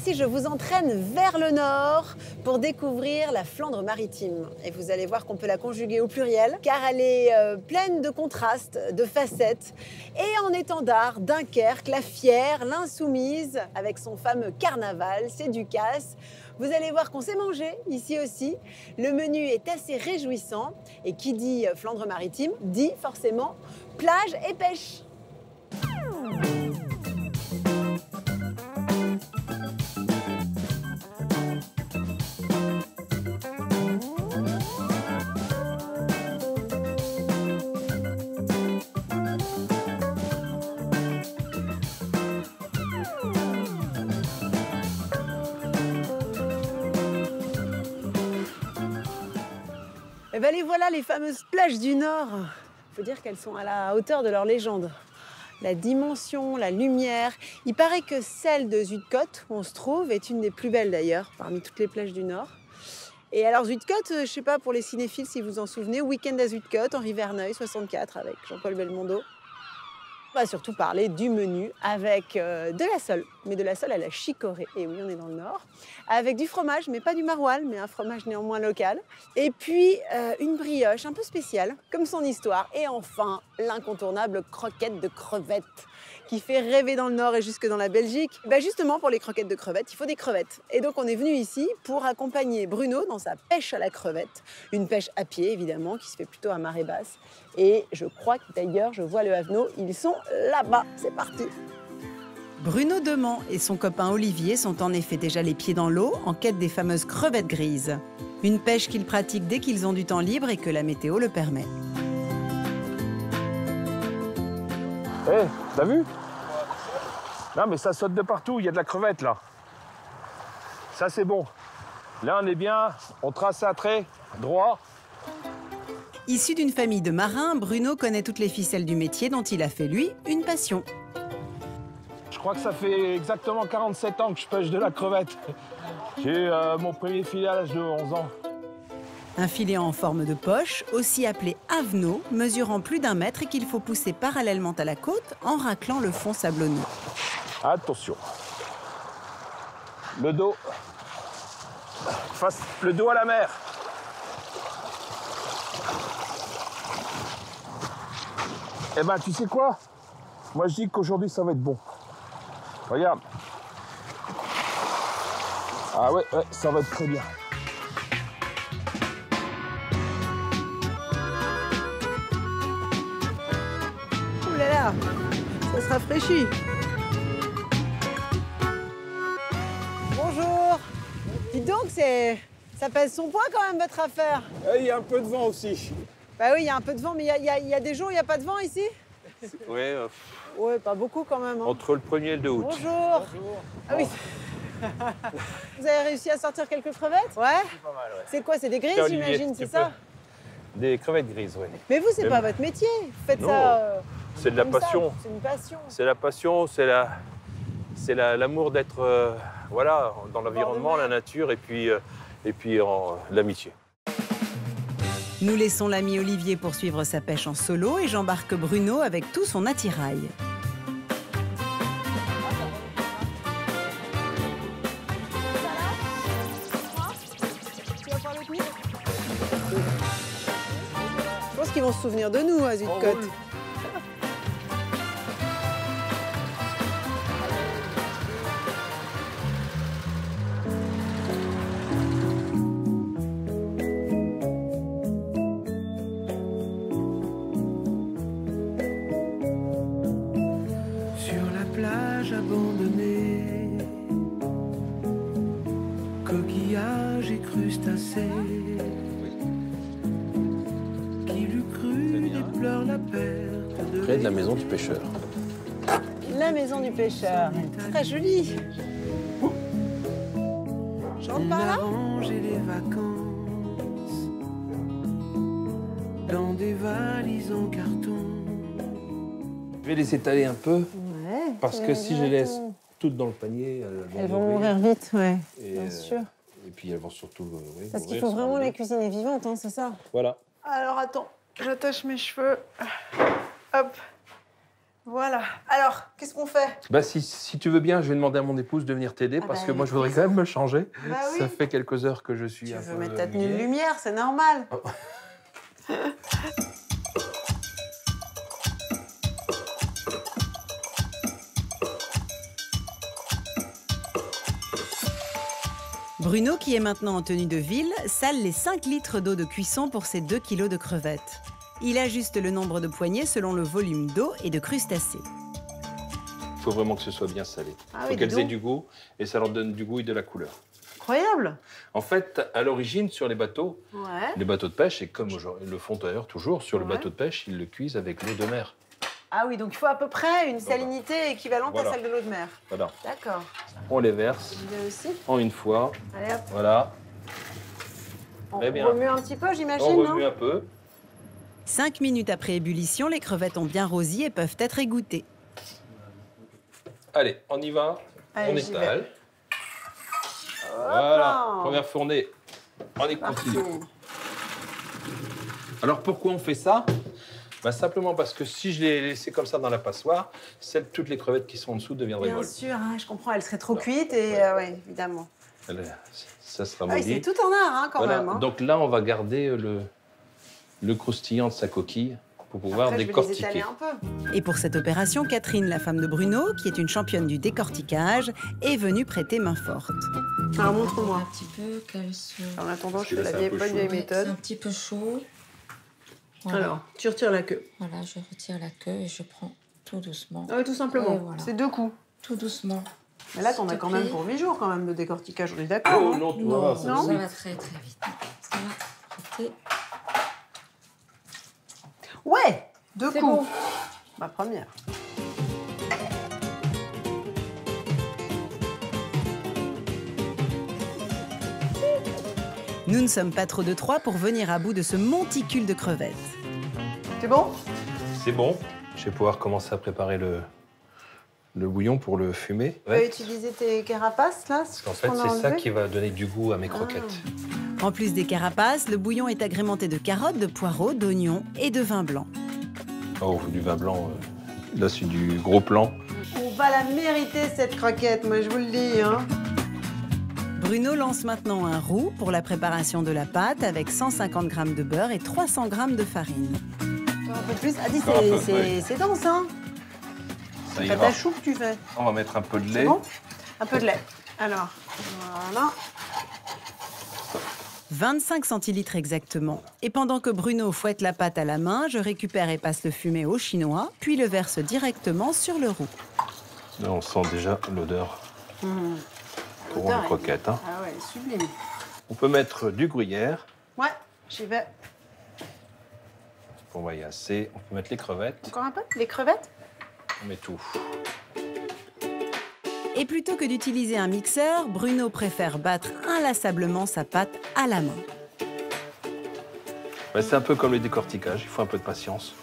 ici, je vous entraîne vers le nord pour découvrir la Flandre maritime. Et vous allez voir qu'on peut la conjuguer au pluriel, car elle est pleine de contrastes, de facettes. Et en étendard, Dunkerque, la fière, l'insoumise, avec son fameux carnaval, c'est du casse. Vous allez voir qu'on sait manger ici aussi. Le menu est assez réjouissant. Et qui dit Flandre maritime, dit forcément plage et pêche. Et bien les voilà, les fameuses plages du Nord. Il faut dire qu'elles sont à la hauteur de leur légende. La dimension, la lumière. Il paraît que celle de Zuidcote, où on se trouve, est une des plus belles d'ailleurs, parmi toutes les plages du Nord. Et alors Zuidcote, je ne sais pas pour les cinéphiles si vous en souvenez, Week-end à Zuidcote, Henri Verneuil, 64, avec Jean-Paul Belmondo. On va surtout parler du menu avec de la sole, mais de la sole à la chicorée. Et oui, on est dans le Nord. Avec du fromage, mais pas du maroilles, mais un fromage néanmoins local. Et puis une brioche un peu spéciale, comme son histoire. Et enfin, l'incontournable croquette de crevettes, qui fait rêver dans le Nord et jusque dans la Belgique. Ben justement, pour les croquettes de crevettes, il faut des crevettes. Et donc, on est venu ici pour accompagner Bruno dans sa pêche à la crevette. Une pêche à pied, évidemment, qui se fait plutôt à marée basse. Et je crois que d'ailleurs, je vois le Havenot, ils sont là-bas. C'est parti. Bruno Demant et son copain Olivier sont en effet déjà les pieds dans l'eau en quête des fameuses crevettes grises. Une pêche qu'ils pratiquent dès qu'ils ont du temps libre et que la météo le permet. Hé, t'as vu? Non, mais ça saute de partout, il y a de la crevette là. Ça, c'est bon. Là, on est bien, on trace un trait droit. Issu d'une famille de marins, Bruno connaît toutes les ficelles du métier dont il a fait, lui, une passion. Je crois que ça fait exactement 47 ans que je pêche de la crevette. J'ai eu mon premier filet à l'âge de 11 ans. Un filet en forme de poche, aussi appelé Havenot, mesurant plus d'1 mètre et qu'il faut pousser parallèlement à la côte en raclant le fond sablonneux. Attention. Le dos. Face le dos à la mer. Eh ben, tu sais quoi? Moi, je dis qu'aujourd'hui, ça va être bon. Regarde. Ah ouais, ça va être très bien. Ouh là là, ça se rafraîchit. Bonjour. Dites donc, ça pèse son poids quand même, votre affaire. Il y a un peu de vent aussi. Bah oui, il y a un peu de vent, mais il y a des jours où il n'y a pas de vent ici? Oui, Ouais, pas beaucoup quand même. Hein. entre le 1er et le 2 août. Bonjour. Bonjour. Ah oui. Vous avez réussi à sortir quelques crevettes? Ouais. C'est pas mal, ouais. C'est quoi? C'est des grises, Olivier, j'imagine, c'est ça? Des crevettes grises, oui. Mais vous, c'est Même- pas votre métier. Vous faites Non, ça. C'est de la comme ça. passion. C'est une passion. C'est la passion, c'est l'amour d'être voilà, dans l'environnement, la nature et puis l'amitié. Nous laissons l'ami Olivier poursuivre sa pêche en solo et j'embarque Bruno avec tout son attirail. Je pense qu'ils vont se souvenir de nous à Zuidcote. Sur la plage abandonnée, coquillages et crustacés, qui l'eût cru déplore la perte de Près de la maison du pêcheur. La maison du pêcheur. Très jolie. J'entre On par a là? rangé les vacances dans des valises en carton. Je vais les étaler un peu, Ouais. parce que si je les laisse toutes dans le panier, Elles vont mourir vite, ouais. Et, Bien sûr. Et puis elles vont surtout oui, Parce qu'il mourir faut sans vraiment manger. la cuisiner vivante, hein, c'est ça? Voilà. Alors attends, j'attache mes cheveux. Hop. Voilà. Alors, qu'est-ce qu'on fait? Bah, si tu veux bien, je vais demander à mon épouse de venir t'aider parce que moi, je voudrais quand même me changer. Bah oui. Ça fait quelques heures que je suis Tu un veux peu mettre ta tenue de mouillé. lumière, c'est normal. Oh. Bruno, qui est maintenant en tenue de ville, sale les 5 litres d'eau de cuisson pour ses 2 kilos de crevettes. Il ajuste le nombre de poignées selon le volume d'eau et de crustacés. Il faut vraiment que ce soit bien salé. Ah Il faut oui, qu'elles dis aient donc. du goût et ça leur donne du goût et de la couleur. Incroyable. En fait, à l'origine, sur les bateaux Ouais. de pêche, et comme ils le font d'ailleurs toujours, sur le Ouais. bateau de pêche, ils le cuisent avec l'eau de mer. Ah oui, donc il faut à peu près une salinité équivalente Voilà. à celle de l'eau de mer. Voilà. D'accord. On les verse J'y vais aussi. en une fois. Allez hop. Voilà. On Très bien. remue un petit peu, j'imagine, On non? remue un peu. 5 minutes après ébullition, les crevettes ont bien rosé et peuvent être égouttées. Allez, on y va. Allez, On j'y étale. Hop Voilà. là. Première fournée. On est Parti. continue. Alors pourquoi on fait ça? Bah, simplement parce que si je les laissais comme ça dans la passoire, toutes les crevettes qui sont en dessous deviendraient Bien molles. sûr, hein, je comprends, elles seraient trop Non. cuites et Ouais. ouais, évidemment. Ça sera Ah oui, molli. c'est tout en art hein, quand Voilà. même. Hein. Donc là, on va garder le croustillant de sa coquille pour pouvoir Après, je vais les étaler décortiquer. un peu. Et pour cette opération, Catherine, la femme de Bruno, qui est une championne du décortiquage, est venue prêter main forte. Alors montre-moi. Un petit peu qu'elle se... En attendant, je fais la vieille- bonne vieille C'est un petit peu chaud. Voilà. Alors, tu retires la queue. Voilà, je retire la queue et je prends tout doucement. Ah oui, tout simplement. Et voilà. C'est 2 coups. Tout doucement. Mais là, t'en as S'il te quand même plaît. pour 8 jours quand même de décortiquage, on est d'accord. Oh hein non, tu Non, vois, ça non. va très très vite. Ça va traiter. Ouais, 2 C'est coups. bon. Ma première. Nous ne sommes pas trop de 3 pour venir à bout de ce monticule de crevettes. C'est bon? c'est bon. Je vais pouvoir commencer à préparer le bouillon pour le fumer. Tu vas utiliser tes carapaces là? Parce qu'en fait, c'est ça qui va donner du goût à mes croquettes. En plus des carapaces, le bouillon est agrémenté de carottes, de poireaux, d'oignons et de vin blanc. Oh, du vin blanc. Là, c'est du gros plan. On va la mériter cette croquette, moi je vous le dis. Hein. Bruno lance maintenant un roux pour la préparation de la pâte avec 150 g de beurre et 300 g de farine. Un peu plus. Ah dis, Encore un peu, oui. c'est dense, hein? Ça C'est ira. ta chou que tu fais. On va mettre un peu de C'est lait. bon? Un peu de lait. Alors, voilà. 25 centilitres exactement. Et pendant que Bruno fouette la pâte à la main, je récupère et passe le fumet au chinois, puis le verse directement sur le roux. Là, on sent déjà l'odeur pour L'odeur une est- croquette. Hein. Ah ouais, sublime. On peut mettre du gruyère. Ouais, j'y vais. On va y assez. On peut mettre les crevettes. Encore un peu? Les crevettes? On met tout. Et plutôt que d'utiliser un mixeur, Bruno préfère battre inlassablement sa pâte à la main. Ouais, c'est un peu comme le décortiquage. Il faut un peu de patience.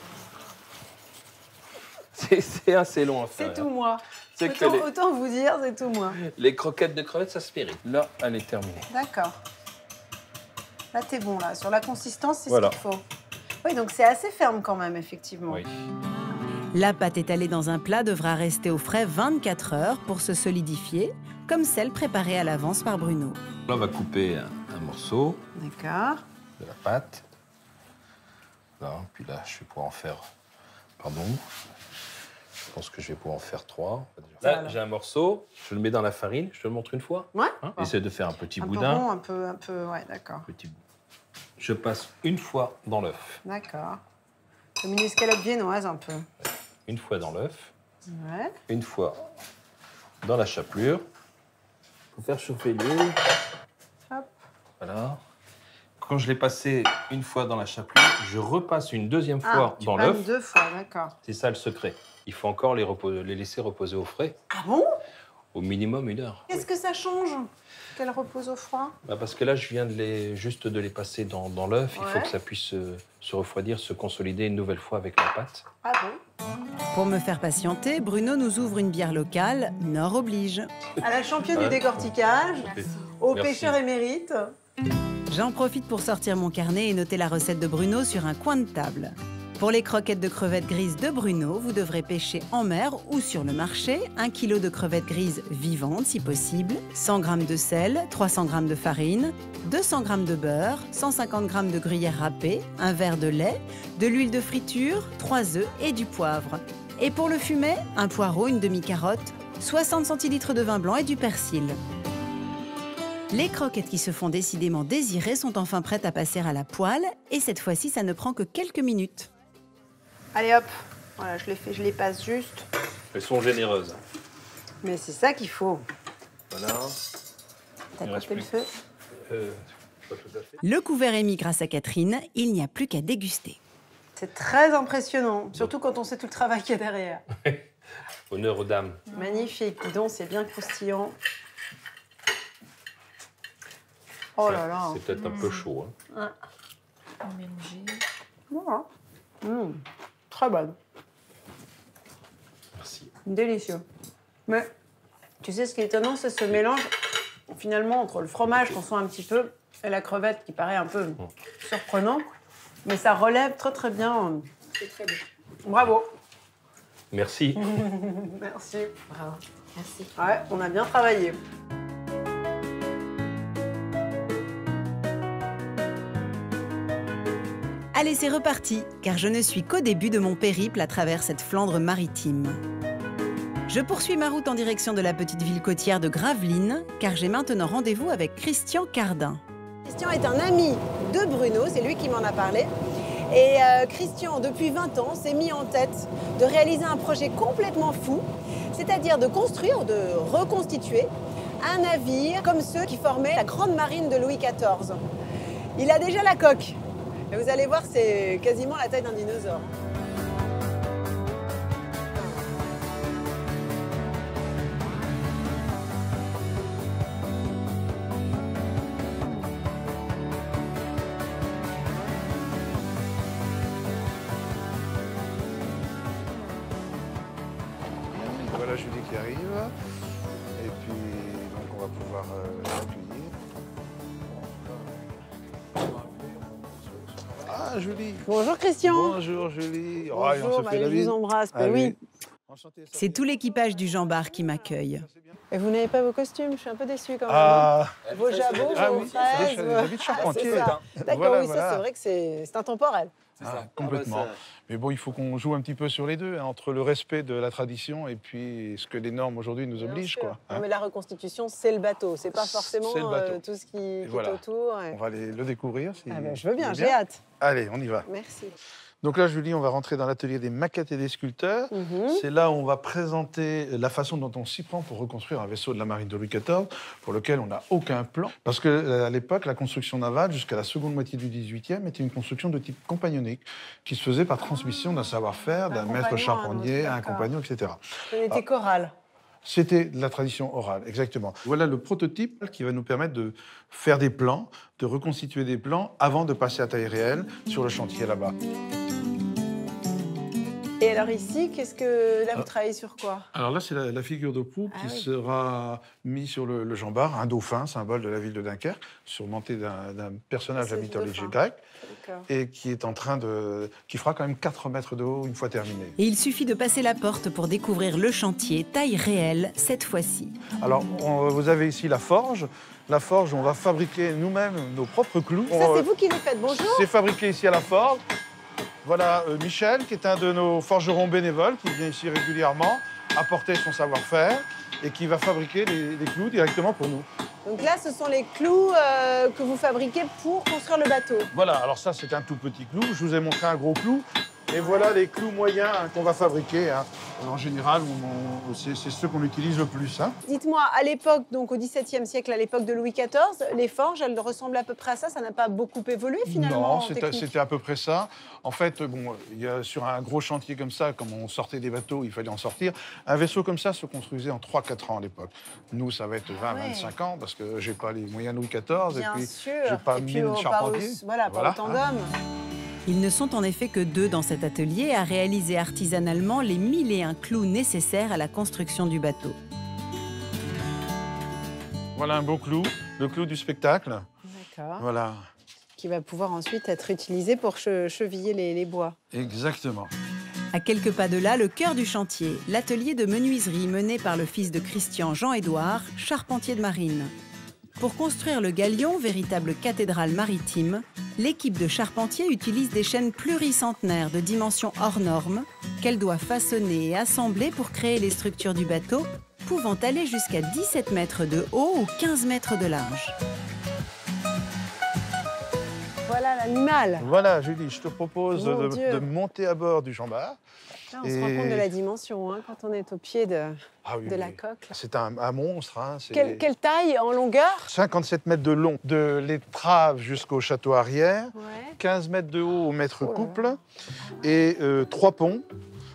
C'est assez long à faire. C'est tout moi. C'est que Autant vous dire, c'est tout moi. les croquettes de crevettes, ça se mérite. Là, elle est terminée. D'accord. Là, t'es bon, là. Sur la consistance, c'est Voilà. ce qu'il faut. Oui, donc c'est assez ferme quand même, effectivement. Oui. La pâte étalée dans un plat devra rester au frais 24 heures pour se solidifier, comme celle préparée à l'avance par Bruno. Là, on va couper un morceau D'accord. de la pâte. Là, puis là, je vais pouvoir en faire... Pardon. Je pense que je vais pouvoir en faire 3. Là, Voilà. j'ai un morceau. Je le mets dans la farine. Je te le montre une fois. Ouais. Hein, essaie de faire un petit Un peu boudin. rond, un peu, ouais, d'accord. Petit bout. Je passe une fois dans l'œuf. D'accord. Comme une escalope viennoise, un peu. Une fois dans l'œuf. Ouais. Une fois dans la chapelure. Il faut faire chauffer l'huile. Hop. Voilà. Quand je l'ai passé une fois dans la chapelure, je repasse une deuxième fois tu dans pannes l'œuf. 2 fois, d'accord. C'est ça le secret. Il faut encore les laisser reposer au frais, Ah bon? au minimum 1 heure. Qu'est-ce que ça change qu'elle repose au froid? Bah parce que là, je viens juste de les passer dans l'œuf. Il faut Ouais. que ça puisse se refroidir, se consolider une nouvelle fois avec la pâte. Ah bon? Pour me faire patienter, Bruno nous ouvre une bière locale, Nord oblige. À la championne Ouais. du décortiquage, Merci. au Merci. pêcheur émérite. J'en profite pour sortir mon carnet et noter la recette de Bruno sur un coin de table. Pour les croquettes de crevettes grises de Bruno, vous devrez pêcher en mer ou sur le marché 1 kg de crevettes grises vivantes si possible, 100 g de sel, 300 g de farine, 200 g de beurre, 150 g de gruyère râpée, un verre de lait, de l'huile de friture, 3 œufs et du poivre. Et pour le fumet, un poireau, une demi-carotte, 60 centilitres de vin blanc et du persil. Les croquettes qui se font décidément désirer sont enfin prêtes à passer à la poêle et cette fois-ci, ça ne prend que quelques minutes. Allez hop, voilà, je les passe juste. Elles sont généreuses. Mais c'est ça qu'il faut. Voilà. T'as Il reste coupé le plus. feu? Pas tout à fait. Le couvert est mis grâce à Catherine, il n'y a plus qu'à déguster. C'est très impressionnant, surtout quand on sait tout le travail qu'il y a derrière. Honneur aux dames. Magnifique, dis donc, c'est bien croustillant. Oh là là. C'est peut-être un peu chaud. Hein. On va mélanger. Voilà. Très bonne. Merci. Délicieux. Mais tu sais, ce qui est étonnant, c'est ce mélange, finalement, entre le fromage qu'on sent un petit peu et la crevette qui paraît un peu surprenant. Mais ça relève très très bien. C'est très bien. Bravo. Merci. Merci. Bravo. Merci. Ouais, on a bien travaillé. Allez, c'est reparti, car je ne suis qu'au début de mon périple à travers cette Flandre maritime. Je poursuis ma route en direction de la petite ville côtière de Gravelines, car j'ai maintenant rendez-vous avec Christian Cardin. Christian est un ami de Bruno, c'est lui qui m'en a parlé. Et Christian, depuis 20 ans, s'est mis en tête de réaliser un projet complètement fou, c'est-à-dire de construire, de reconstituer un navire comme ceux qui formaient la grande marine de Louis XIV. Il a déjà la coque. Et vous allez voir, c'est quasiment la taille d'un dinosaure. Voilà Julie qui arrive. Et puis, donc, on va pouvoir l'accueillir. Ah, Julie. Bonjour Christian. Bonjour Julie. Oh, et on Bonjour, se fait je la vous bise. embrasse. Mais Allez. oui. Enchanté, Sophie. C'est tout l'équipage du Jean Bar qui m'accueille. Et vous n'avez pas vos costumes, je suis un peu déçue quand même. Ah, Vos jabots, ah vos oui, fraises. j'habite Ah, Charpentier. c'est ça. D'accord, Voilà, oui, ça voilà. c'est vrai que c'est intemporel. Ah, complètement. Mais bon, il faut qu'on joue un petit peu sur les deux, hein, entre le respect de la tradition et puis ce que les normes aujourd'hui nous Bien obligent, sûr. quoi. Non, hein. mais la reconstitution, c'est le bateau, c'est pas forcément C'est le bateau. tout ce qui voilà. est autour. Ouais. On va le découvrir. Si Ah ben, je veux bien, vous j'ai voulez hâte. Allez, on y va. Merci. Donc là, Julie, on va rentrer dans l'atelier des maquettes et des sculpteurs. Mhm. C'est là où on va présenter la façon dont on s'y prend pour reconstruire un vaisseau de la marine de Louis XIV, pour lequel on n'a aucun plan. Parce qu'à l'époque, la construction navale, jusqu'à la seconde moitié du XVIIIe, était une construction de type compagnonnique, qui se faisait par transmission d'un savoir-faire, d'un maître compagnon à un charpentier, autre, à un d'accord. compagnon, etc. On était chorale. C'était de la tradition orale, exactement. Voilà le prototype qui va nous permettre de faire des plans, de reconstituer des plans avant de passer à taille réelle sur le chantier là-bas. Et alors ici, qu'est-ce que... Là, vous travaillez sur quoi? Alors là, c'est la figure de proue Ah qui oui. sera mise sur le Jean Bar, un dauphin, symbole de la ville de Dunkerque, surmonté d'un personnage de la C'est le mythologie dauphin. grecque, D'accord. et qui est en train de... qui fera quand même 4 mètres de haut une fois terminé. Et il suffit de passer la porte pour découvrir le chantier, taille réelle, cette fois-ci. Alors, vous avez ici la forge. La forge, on va fabriquer nous-mêmes nos propres clous. Ça, c'est vous qui les faites. Bonjour. C'est fabriqué ici à la forge. Voilà Michel, qui est un de nos forgerons bénévoles, qui vient ici régulièrement apporter son savoir-faire et qui va fabriquer les clous directement pour nous. Donc là, ce sont les clous que vous fabriquez pour construire le bateau. Voilà, alors ça c'est un tout petit clou. Je vous ai montré un gros clou. Et voilà les clous moyens qu'on va fabriquer. hein. En général, c'est ceux qu'on utilise le plus. hein. Dites-moi, à l'époque, donc au XVIIe siècle, à l'époque de Louis XIV, les forges, elles ressemblent à peu près à ça. Ça n'a pas beaucoup évolué finalement. Non, en technique. c'était à peu près ça. En fait, bon, sur un gros chantier comme ça, comme on sortait des bateaux, il fallait en sortir. Un vaisseau comme ça se construisait en 3-4 ans à l'époque. Nous, ça va être 20-25 ans parce que j'ai pas les moyens de Louis XIV Bien et puis sûr. j'ai pas Et puis, 1000 pas charpentiers. Voilà, pas autant d'hommes. Ils ne sont en effet que 2 dans cet atelier à réaliser artisanalement les 1001 clous nécessaires à la construction du bateau. Voilà un beau clou, le clou du spectacle. D'accord. Voilà. qui va pouvoir ensuite être utilisé pour cheviller les bois. Exactement. À quelques pas de là, le cœur du chantier, l'atelier de menuiserie mené par le fils de Christian, Jean-Édouard, charpentier de marine. Pour construire le galion, véritable cathédrale maritime, l'équipe de charpentiers utilise des chaînes pluricentenaires de dimensions hors normes qu'elle doit façonner et assembler pour créer les structures du bateau, pouvant aller jusqu'à 17 mètres de haut ou 15 mètres de large. Voilà l'animal. Voilà, Julie, je te propose Mon Dieu. de monter à bord du Jean Bart. Là, on se rend compte de la dimension hein, quand on est au pied de la coque. C'est un monstre. Hein, quelle taille en longueur? 57 mètres de long, de l'étrave jusqu'au château arrière, Ouais. 15 mètres de haut au mètre couple, et 3 ponts,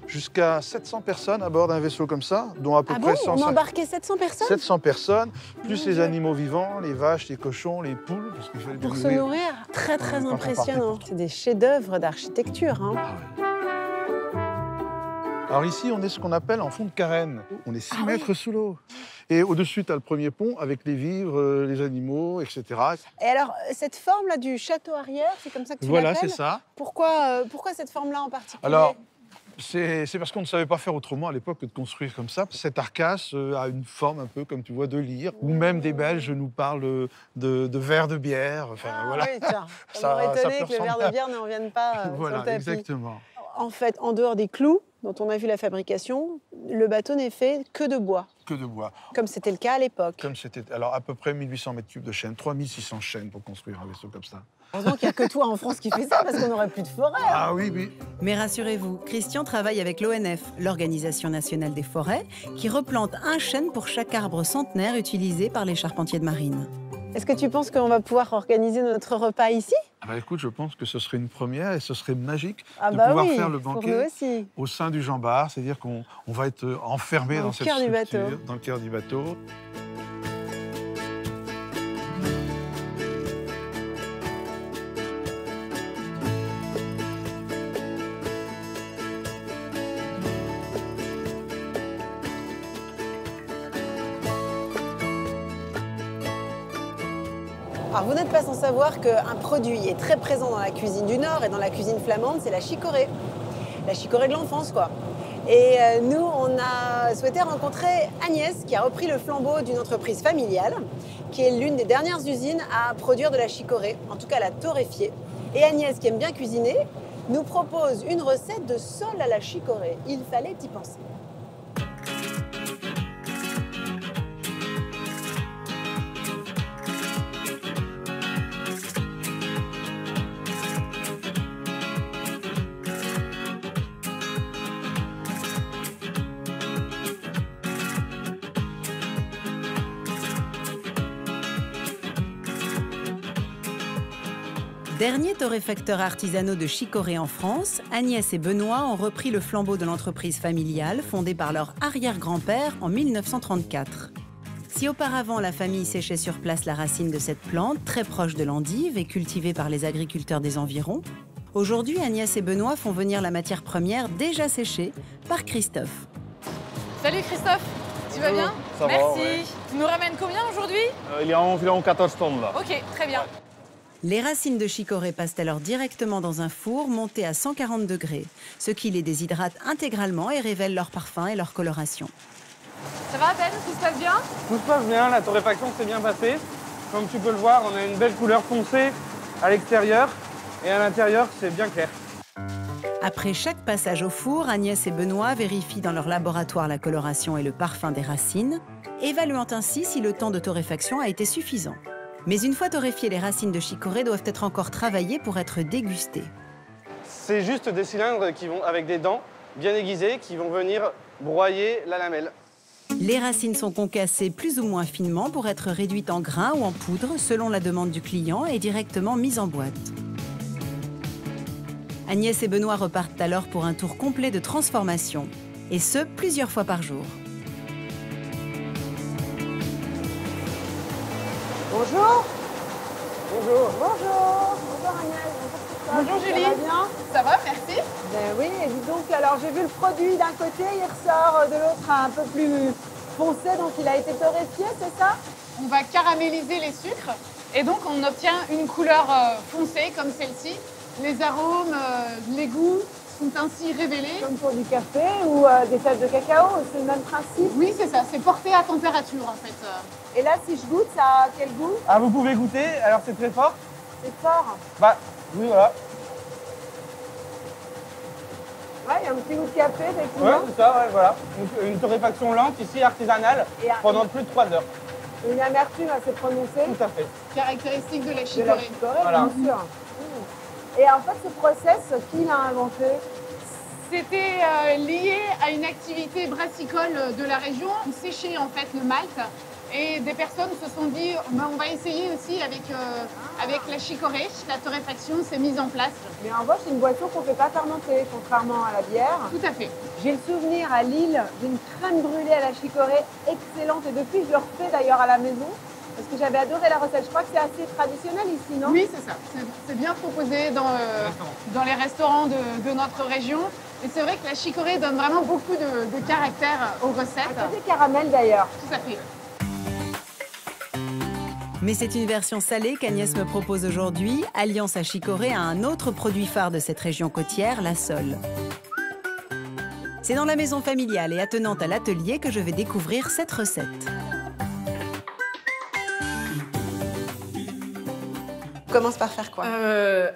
jusqu'à 700 personnes à bord d'un vaisseau comme ça, dont à peu près on 150. embarquait 700 personnes 700 personnes, plus Mon les Dieu. animaux vivants, les vaches, les cochons, les poules, parce qu'il fallait pour bien se nourrir. Très, très Quand on impressionnant. partait C'est des chefs-d'œuvre d'architecture. Hein. Alors ici, on est ce qu'on appelle en fond de carène. On est 6 Ah mètres sous l'eau. Et au-dessus, tu as le premier pont avec les vivres, les animaux, etc. Et alors, cette forme-là du château arrière, c'est comme ça que tu Voilà, l'appelles? c'est ça. Pourquoi cette forme-là en particulier? Alors, c'est parce qu'on ne savait pas faire autrement à l'époque que de construire comme ça. Cette arcasse a une forme un peu, comme tu vois, de lyre. Ou même des Belges nous parlent de verre de bière. Enfin, voilà. Oui, tiens, ça Ça- m'aurait ça étonné peut que le verre de ressembler bière n'en vienne pas sur Voilà, le tapis. exactement. En fait, en dehors des clous dont on a vu la fabrication, le bateau n'est fait que de bois, Que de bois. comme c'était le cas à l'époque. Comme c'était, alors à peu près 1800 mètres cubes de chaîne, 3600 chaînes pour construire un vaisseau comme ça. Heureusement qu'il n'y a que toi en France qui fait ça, parce qu'on n'aurait plus de forêt. hein. Ah oui, oui. Mais rassurez-vous, Christian travaille avec l'ONF, l'Organisation nationale des forêts, qui replante un chêne pour chaque arbre centenaire utilisé par les charpentiers de marine. Est-ce que tu penses qu'on va pouvoir organiser notre repas ici? Ah bah écoute, je pense que ce serait une première et ce serait magique Ah de bah pouvoir oui, faire le pour banquet nous aussi. au sein du Jean Bart, c'est-à-dire qu'on va être enfermé Dans dans le cette cœur du structure, bateau. dans le cœur du bateau. Alors vous n'êtes pas sans savoir qu'un produit est très présent dans la cuisine du Nord et dans la cuisine flamande, c'est la chicorée. La chicorée de l'enfance, quoi. Et nous, on a souhaité rencontrer Agnès, qui a repris le flambeau d'une entreprise familiale, qui est l'une des dernières usines à produire de la chicorée, en tout cas la torréfiée. Et Agnès, qui aime bien cuisiner, nous propose une recette de sole à la chicorée. Il fallait y penser. Derniers torréfacteurs artisanaux de chicorée en France, Agnès et Benoît ont repris le flambeau de l'entreprise familiale fondée par leur arrière-grand-père en 1934. Si auparavant la famille séchait sur place la racine de cette plante, très proche de l'endive et cultivée par les agriculteurs des environs, aujourd'hui Agnès et Benoît font venir la matière première déjà séchée par Christophe. Salut Christophe, tu vas bien? Ça va, Merci. ouais. Tu nous ramènes combien aujourd'hui? Il y a environ 14 tonnes là. Ok, très bien. Les racines de chicorée passent alors directement dans un four monté à 140 degrés, ce qui les déshydrate intégralement et révèle leur parfum et leur coloration. Ça va Ben? Tout se passe bien? Tout se passe bien, la torréfaction s'est bien passée. Comme tu peux le voir, on a une belle couleur foncée à l'extérieur et à l'intérieur, c'est bien clair. Après chaque passage au four, Agnès et Benoît vérifient dans leur laboratoire la coloration et le parfum des racines, évaluant ainsi si le temps de torréfaction a été suffisant. Mais une fois torréfiées, les racines de chicorée doivent être encore travaillées pour être dégustées. C'est juste des cylindres qui vont avec des dents bien aiguisées qui vont venir broyer la lamelle. Les racines sont concassées plus ou moins finement pour être réduites en grains ou en poudre selon la demande du client et directement mises en boîte. Agnès et Benoît repartent alors pour un tour complet de transformation, et ce, plusieurs fois par jour. Bonjour. Bonjour. Bonjour. Bonjour Agnès. Bonjour Julie. Ça va bien? Ça va, merci. Ben oui, et dis donc, alors j'ai vu le produit d'un côté, il ressort de l'autre un peu plus foncé, donc il a été torréfié, c'est ça? on va caraméliser les sucres et donc on obtient une couleur foncée comme celle-ci. Les arômes, les goûts sont ainsi révélés. Comme pour du café ou des fèves de cacao, c'est le même principe. Oui, c'est ça, c'est porté à température en fait. Et là, si je goûte, ça a quel goût? Ah, vous pouvez goûter, alors c'est très fort. C'est fort. Bah, oui, voilà. Ouais, il y a un petit goût de café, Ouais, effectivement. c'est ça, ouais, voilà. Une torréfaction lente, ici, artisanale, Et pendant plus de 3 heures. une amertume assez prononcée. Tout à fait. Caractéristique de la De la chicorée. chicorée, Voilà. bien sûr. Et en fait, ce process, qui l'a inventé? C'était lié à une activité brassicole de la région. On séchait en fait le malt et des personnes se sont dit on va essayer aussi avec la chicorée. La torréfaction s'est mise en place. Mais en revanche, c'est une boisson qu'on ne fait pas fermenter, contrairement à la bière. Tout à fait. J'ai le souvenir à Lille d'une crème brûlée à la chicorée excellente. Et depuis, je le refais d'ailleurs à la maison. Parce que j'avais adoré la recette. Je crois que c'est assez traditionnel ici, non? Oui, c'est ça. C'est bien proposé dans les restaurants de notre région. Et c'est vrai que la chicorée donne vraiment beaucoup de caractère aux recettes. Un côté caramel d'ailleurs. Tout à fait. Mais c'est une version salée qu'Agnès me propose aujourd'hui, alliant sa chicorée à un autre produit phare de cette région côtière, la sole. C'est dans la maison familiale et attenante à l'atelier que je vais découvrir cette recette. On commence par faire quoi?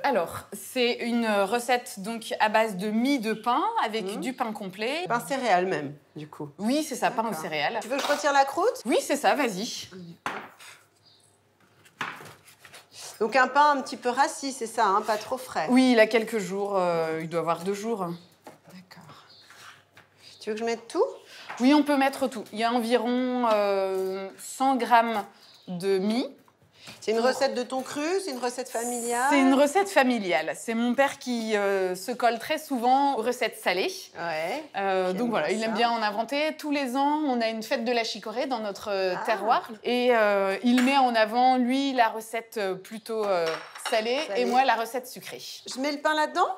Alors, c'est une recette donc à base de mie de pain avec du pain complet. Pain céréales même, du coup. Oui, c'est ça, pain aux céréales. Tu veux que je retire la croûte? Oui, c'est ça, vas-y. Donc un pain un petit peu rassis, c'est ça, hein, pas trop frais. Oui, il a quelques jours, il doit avoir 2 jours. D'accord. Tu veux que je mette tout? Oui, on peut mettre tout. Il y a environ 100 grammes de mie. C'est une recette de thon cru, c'est une recette familiale? C'est une recette familiale. C'est mon père qui se colle très souvent aux recettes salées. Ouais. Donc voilà, bien il aime ça. bien en inventer. Tous les ans, on a une fête de la chicorée dans notre terroir. Et il met en avant, lui, la recette plutôt salée et moi, la recette sucrée. Je mets le pain là-dedans?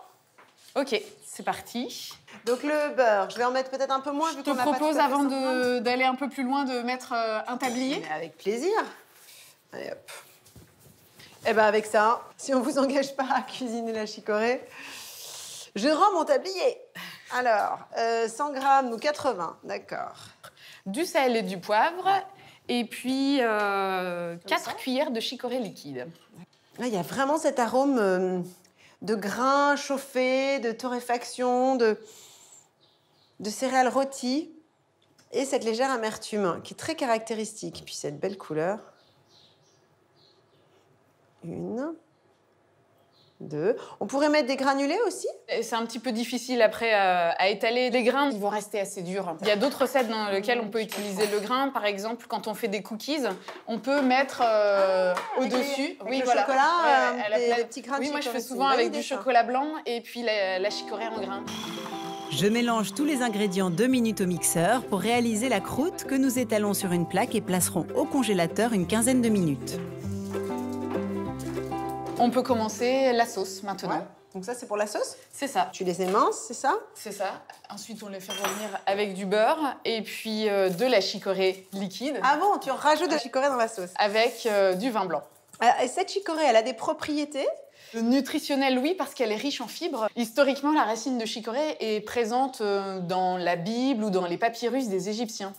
Ok, c'est parti. Donc le beurre, je vais en mettre peut-être un peu moins. Je te propose, avant d'aller un peu plus loin, de mettre un tablier. Mais avec plaisir. Allez hop. Eh ben avec ça, si on vous engage pas à cuisiner la chicorée, je rends mon tablier. Alors, 100 grammes ou 80, d'accord. Du sel et du poivre. Et puis 4 cuillères de chicorée liquide. Là, il y a vraiment cet arôme de grains chauffés, de torréfaction, de céréales rôties. Et cette légère amertume qui est très caractéristique. Puis cette belle couleur. 1, 2. On pourrait mettre des granulés aussi? C'est un petit peu difficile après à étaler. Les grains, ils vont rester assez durs. Il y a d'autres recettes dans lesquelles on peut utiliser le grain. Par exemple, quand on fait des cookies, on peut mettre au-dessus. Oui, le chocolat, des petits grains de Oui, moi je chicorée, fais c'est souvent une bonne avec idée, du ça. chocolat blanc et puis la chicorée en grains. Je mélange tous les ingrédients 2 minutes au mixeur pour réaliser la croûte que nous étalons sur une plaque et placerons au congélateur une quinzaine de minutes. On peut commencer la sauce maintenant. Ouais. Donc ça, c'est pour la sauce? C'est ça. Tu les éminces, c'est ça? C'est ça. Ensuite, on les fait revenir avec du beurre et puis de la chicorée liquide. Ah bon, tu rajoutes de la chicorée dans la sauce? Avec du vin blanc. Et cette chicorée, elle a des propriétés? Nutritionnelle, oui, parce qu'elle est riche en fibres. Historiquement, la racine de chicorée est présente dans la Bible ou dans les papyrus des Égyptiens.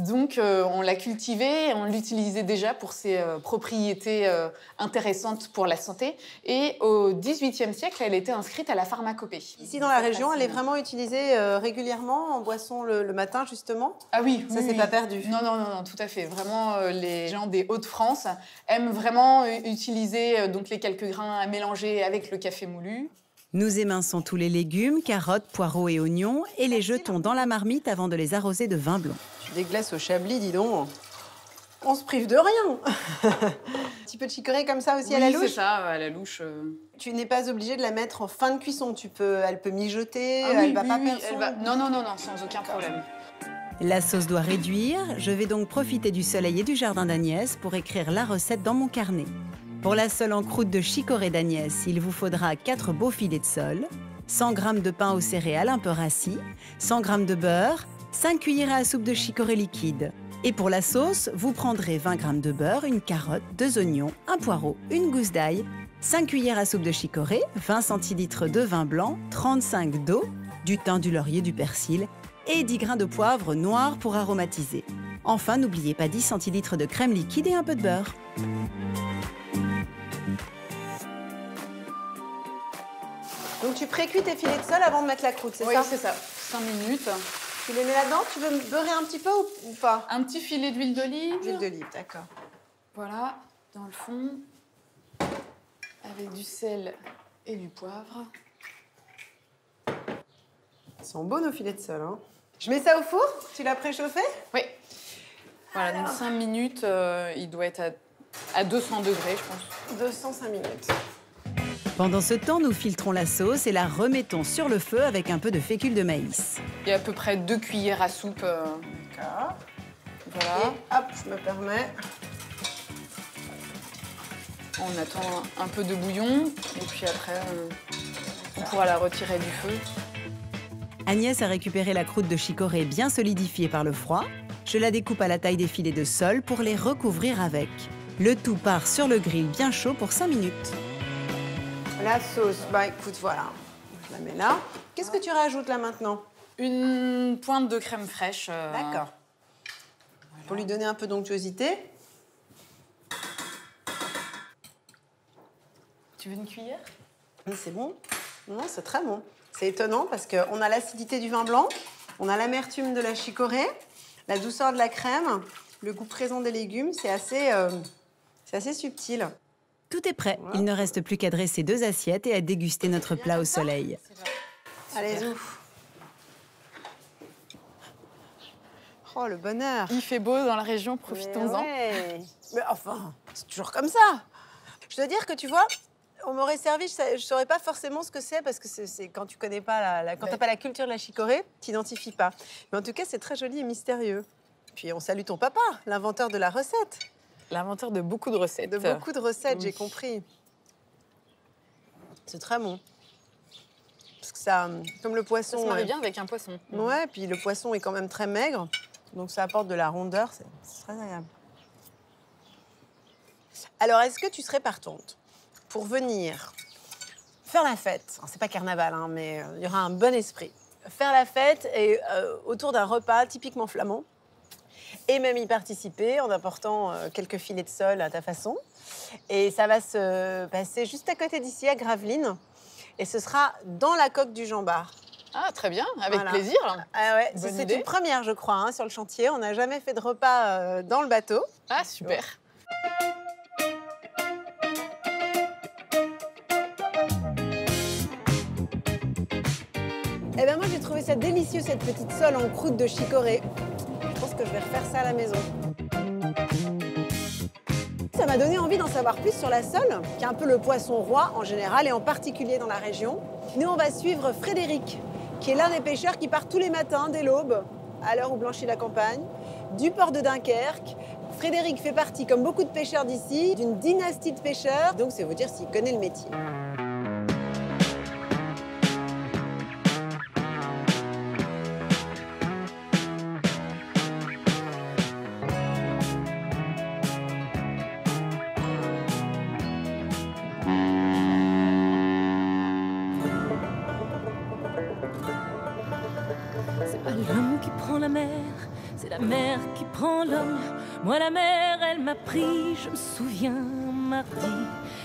Donc, on l'a cultivée, on l'utilisait déjà pour ses propriétés intéressantes pour la santé. Et au XVIIIe siècle, elle était inscrite à la pharmacopée. Ici, dans la région, elle est vraiment utilisée régulièrement en boisson le matin, justement? Ah oui, ça, c'est pas perdu. Non, tout à fait. Vraiment, les gens des Hauts-de-France aiment vraiment utiliser donc les quelques grains à mélanger avec le café moulu. Nous éminçons tous les légumes, carottes, poireaux et oignons et les jetons dans la marmite avant de les arroser de vin blanc. Des glaces au chablis, dis donc. On se prive de rien. Un petit peu de chicorée comme ça aussi à la louche? Oui, c'est ça, à la louche. Tu n'es pas obligée de la mettre en fin de cuisson. Elle peut mijoter, Ah oui, elle va pas oui, perdre son... Non, sans aucun problème. La sauce doit réduire. Je vais donc profiter du soleil et du jardin d'Agnès pour écrire la recette dans mon carnet. Pour la sole en croûte de chicorée d'Agnès, il vous faudra 4 beaux filets de sole, 100 g de pain aux céréales un peu rassis, 100 g de beurre, 5 cuillères à soupe de chicorée liquide, Et pour la sauce, vous prendrez 20 g de beurre, une carotte, 2 oignons, un poireau, une gousse d'ail, 5 cuillères à soupe de chicorée, 20 centilitres de vin blanc, 35 d'eau, du thym, du laurier, du persil et 10 grains de poivre noir pour aromatiser. Enfin, n'oubliez pas 10 centilitres de crème liquide et un peu de beurre. Donc tu précuis tes filets de sole avant de mettre la croûte, c'est Oui, ça? c'est ça. 5 minutes. Tu les mets là-dedans? Tu veux me beurrer un petit peu ou pas? Un petit filet d'huile d'olive. D'huile d'olive, d'accord. Voilà, dans le fond. Avec du sel et du poivre. Ils sont beaux nos filets de sole, hein. Je mets ça au four? Tu l'as préchauffé? Oui. Voilà, donc 5 minutes, il doit être à 200 degrés, je pense. 205 minutes. Pendant ce temps, nous filtrons la sauce et la remettons sur le feu avec un peu de fécule de maïs. Il y a à peu près 2 cuillères à soupe. D'accord. Voilà. Et hop, je me permets. On attend un peu de bouillon et puis après, on pourra la retirer du feu. Agnès a récupéré la croûte de chicorée bien solidifiée par le froid. Je la découpe à la taille des filets de sole pour les recouvrir avec. Le tout part sur le grill bien chaud pour 5 minutes. La sauce, bah écoute, voilà. Je la mets là. Qu'est-ce que tu rajoutes là maintenant? Une pointe de crème fraîche. D'accord. Voilà. Pour lui donner un peu d'onctuosité. Tu veux une cuillère? C'est bon. Non, c'est très bon. C'est étonnant parce qu'on a l'acidité du vin blanc, on a l'amertume de la chicorée, la douceur de la crème, le goût présent des légumes. C'est assez subtil. Tout est prêt. Voilà. Il ne reste plus qu'à dresser 2 assiettes et à déguster notre plat au soleil. Allez, ouf. Oh, le bonheur. Il fait beau dans la région, profitons-en. Mais enfin, c'est toujours comme ça. Je dois dire que tu vois, on m'aurait servi, je ne saurais pas forcément ce que c'est parce que c'est quand tu connais pas quand t'as pas la culture de la chicorée, tu n'identifies pas. Mais en tout cas, c'est très joli et mystérieux. Puis on salue ton papa, l'inventeur de la recette. L'inventeur de beaucoup de recettes. De beaucoup de recettes, oui. J'ai compris. C'est très bon. Parce que ça, comme le poisson... Ça se marie bien avec un poisson. Ouais, puis le poisson est quand même très maigre. Donc ça apporte de la rondeur, c'est très agréable. Alors, est-ce que tu serais partante pour venir faire la fête? C'est pas carnaval, hein, mais il y aura un bon esprit. Faire la fête et, autour d'un repas typiquement flamand. Et même y participer en apportant quelques filets de sole à ta façon. Et ça va se passer juste à côté d'ici, à Gravelines. Et ce sera dans la coque du Jean Bart. Ah, très bien, avec voilà. Plaisir. Ah ouais, c'est une première, je crois, hein, sur le chantier. On n'a jamais fait de repas dans le bateau. Ah, super. Eh bien, moi, j'ai trouvé ça délicieux, cette petite sole en croûte de chicorée. Je pense que je vais refaire ça à la maison. Ça m'a donné envie d'en savoir plus sur la sole, qui est un peu le poisson roi en général, et en particulier dans la région. Nous, on va suivre Frédéric, qui est l'un des pêcheurs qui part tous les matins dès l'aube, à l'heure où blanchit la campagne, du port de Dunkerque. Frédéric fait partie, comme beaucoup de pêcheurs d'ici, d'une dynastie de pêcheurs, donc c'est vous dire s'il connaît le métier. L'homme qui prend la mer, c'est la mer qui prend l'homme. Moi la mer, elle m'a pris, je me souviens, mardi,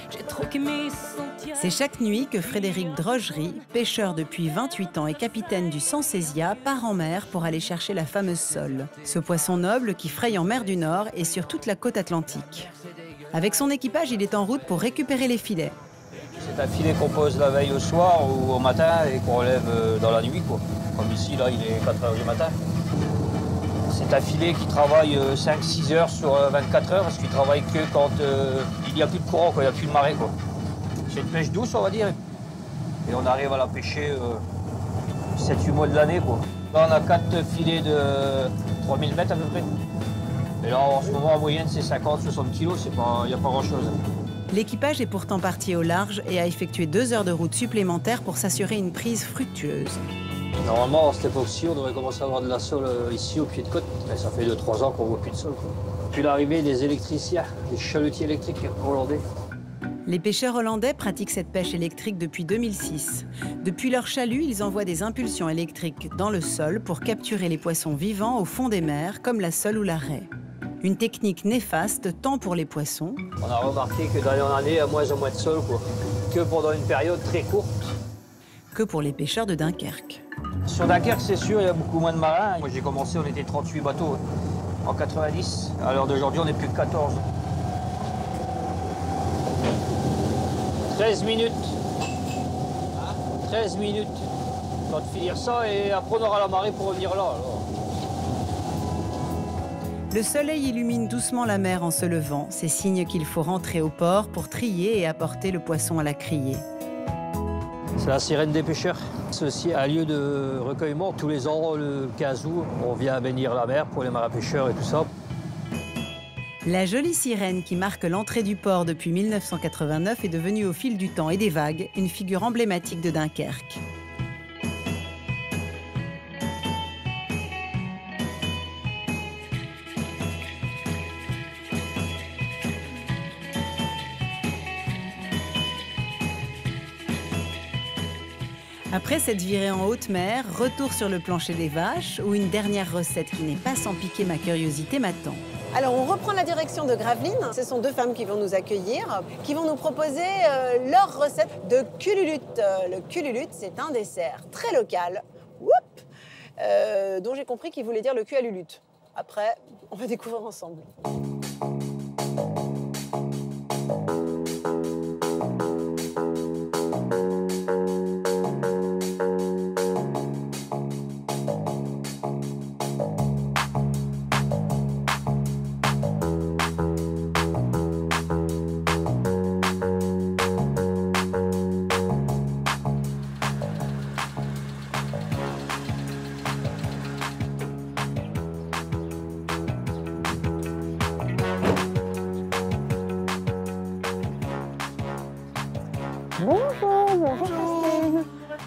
j'ai troqué mes sentiers. C'est chaque nuit que Frédéric Drogerie, pêcheur depuis 28 ans et capitaine du Sansésia, part en mer pour aller chercher la fameuse sole. Ce poisson noble qui fraye en mer du Nord et sur toute la côte atlantique. Avec son équipage, il est en route pour récupérer les filets. C'est un filet qu'on pose la veille au soir ou au matin et qu'on relève dans la nuit, quoi. Comme ici, là, il est 4 h du matin. C'est un filet qui travaille 5-6 heures sur 24 heures, parce qu'il ne travaille que quand il n'y a plus de courant, quoi, il n'y a plus de marée, quoi. C'est une pêche douce, on va dire. Et on arrive à la pêcher 7-8 mois de l'année, quoi. Là, on a 4 filets de 3000 mètres à peu près. Et là, en ce moment, en moyenne, c'est 50-60 kilos, il n'y a pas grand-chose. L'équipage est pourtant parti au large et a effectué 2 heures de route supplémentaires pour s'assurer une prise fructueuse. Normalement, à cette époque-ci, on devrait commencer à avoir de la sole ici au pied de côte. Mais ça fait 2-3 ans qu'on voit plus de sole, quoi. Depuis l'arrivée des électriciens, des chalutiers électriques hollandais. Les pêcheurs hollandais pratiquent cette pêche électrique depuis 2006. Depuis leur chalut, ils envoient des impulsions électriques dans le sol pour capturer les poissons vivants au fond des mers, comme la sole ou la raie. Une technique néfaste tant pour les poissons. On a remarqué que d'année en année, il y a moins en moins de sole, quoi. Que pendant une période très courte. Que pour les pêcheurs de Dunkerque. Sur Dunkerque, c'est sûr, il y a beaucoup moins de marins. Moi, j'ai commencé, on était 38 bateaux en 90. À l'heure d'aujourd'hui, on est plus que 14. 13 minutes. 13 minutes. On va finir ça et après on aura la marée pour revenir là. Alors. Le soleil illumine doucement la mer en se levant. C'est signe qu'il faut rentrer au port pour trier et apporter le poisson à la criée. C'est la sirène des pêcheurs. Ceci est un lieu de recueillement. Tous les ans, le 15 août, on vient bénir la mer pour les marins pêcheurs et tout ça. La jolie sirène qui marque l'entrée du port depuis 1989 est devenue au fil du temps et des vagues une figure emblématique de Dunkerque. Après cette virée en haute mer, retour sur le plancher des vaches où une dernière recette qui n'est pas sans piquer ma curiosité m'attend. Alors, on reprend la direction de Gravelines. Ce sont deux femmes qui vont nous accueillir, qui vont nous proposer leur recette de cululute. Le cululute, c'est un dessert très local, dont j'ai compris qu'il voulait dire le cul à lulute. Après, on va découvrir ensemble.